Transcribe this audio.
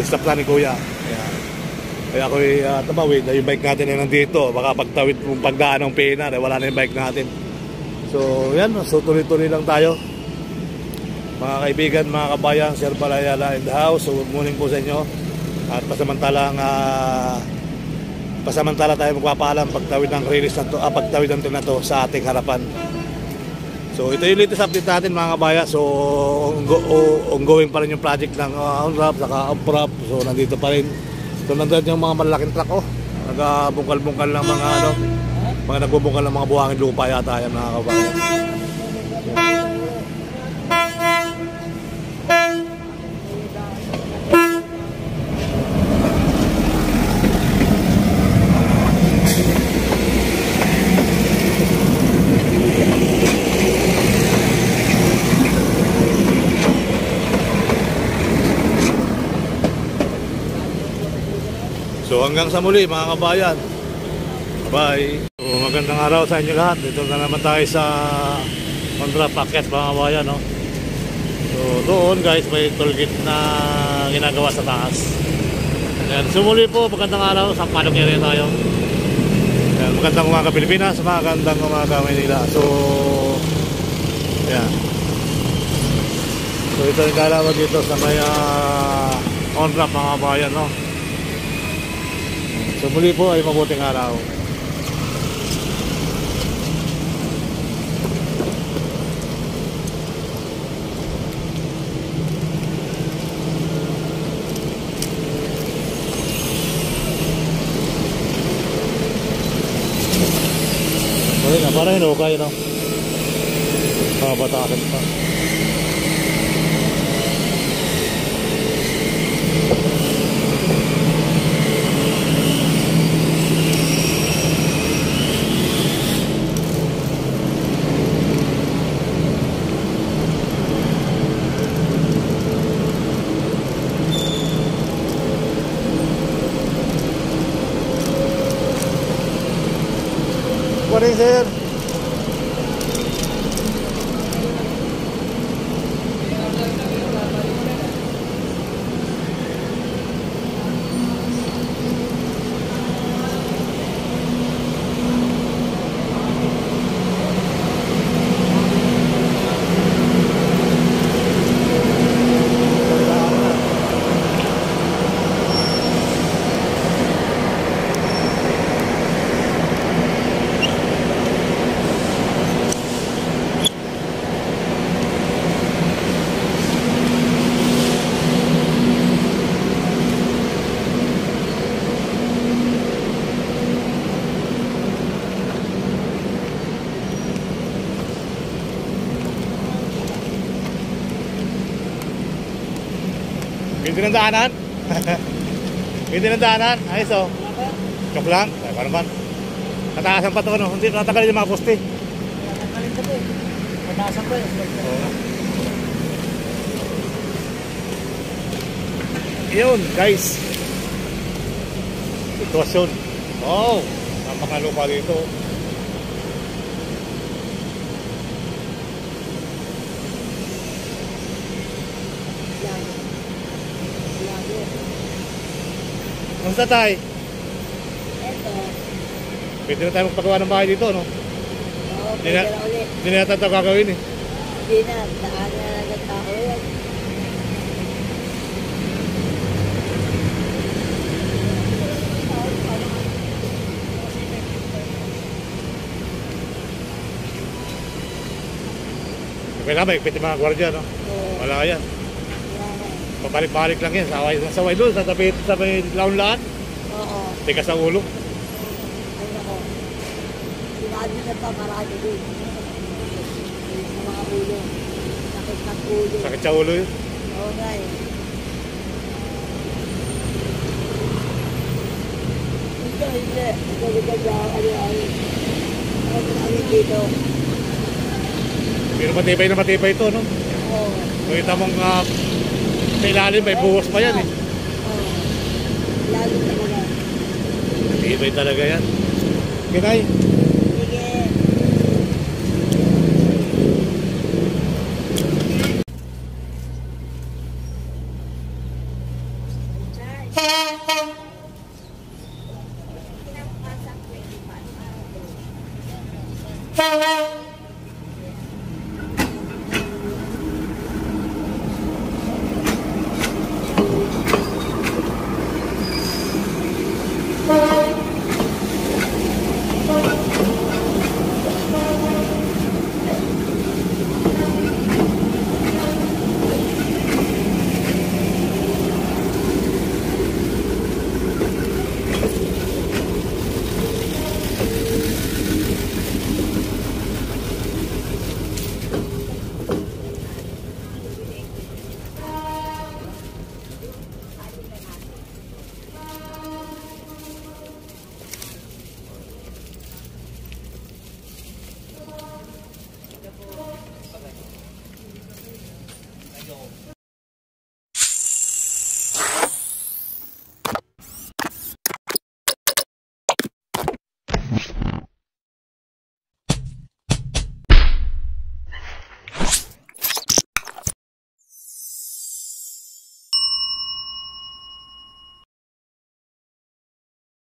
stop na ni Kuya. Kaya ako'y tumawid. Yung bike natin ay nandito. Baka pagtawid mong pagdaan ng pena, wala na yung bike natin. So yan, so tuloy-tuloy lang tayo. Mga kaibigan, mga kabayan, Sir Balayala in the house. So good morning po sa inyo. At pasamantala tayo magpapaalam pagtawid ng release na to, pagtawid ng na to sa ating harapan. So ito yung latest update natin mga kabayan. So ongoing pa rin yung project ng on-ramp saka off-ramp. So nandito pa rin. So nandun yung mga malalaking truck nagbubungkal ng mga nagbubungkal ng mga buhangin lupa yata yan mga kabayan. So hanggang sa muli mga kabayan. Bye. So magandang araw sa inyo lahat. Dito na naman tayo sa Contra Packet mga kabayan, no? So doon guys may tollgate na ginagawa sa taas. Ayan. So muli po magandang araw sa Palong area tayo. Ayan. Magandang umaga Pilipinas, magandang umaga Manila. So ayan. So ito yung kalawag dito sa may on-ramp mga kabayan, no? So muli po ay mabuting araw. Okay na, parang hinukay, no? Mga batakan pa. Morning, sir. Hindi ng daanan? Hindi ng daanan? Ayos o. Chok lang? Ay, paano man? Nataasan pa ito, no? Hindi, natagalin yung mga poste. Natagalin ito po. Nataasan pa yun. Yun, guys. Sitwasyon. Wow! Napakalupa dito. Kamusta tayo? Eto. Pwede na tayo magpagawa ng bahay dito, no? Oo, pwede na ulit. Hindi na natin ito gagawin eh. Hindi na, daan na nagtao yan. Okay na, may ipit yung mga gwardiya, no? Oo. Wala yan. Pabalik-balik lang yan. Saway doon, sa may laon-laan. Oo. Tigas ang ulo. Ay nako. Sinabi na pa marami din. Sa mga ulo. Sakit ng ulo. Sakit sa ulo yun. Oo nga eh. Hindi. Ito ano dito. Pero matibay na matibay ito, no? Oo. Nakita mong sa ilalim, may buhos pa yan eh. Oo. Lalo talaga. Matibay talaga yan. Kinay. Sige. Thank you.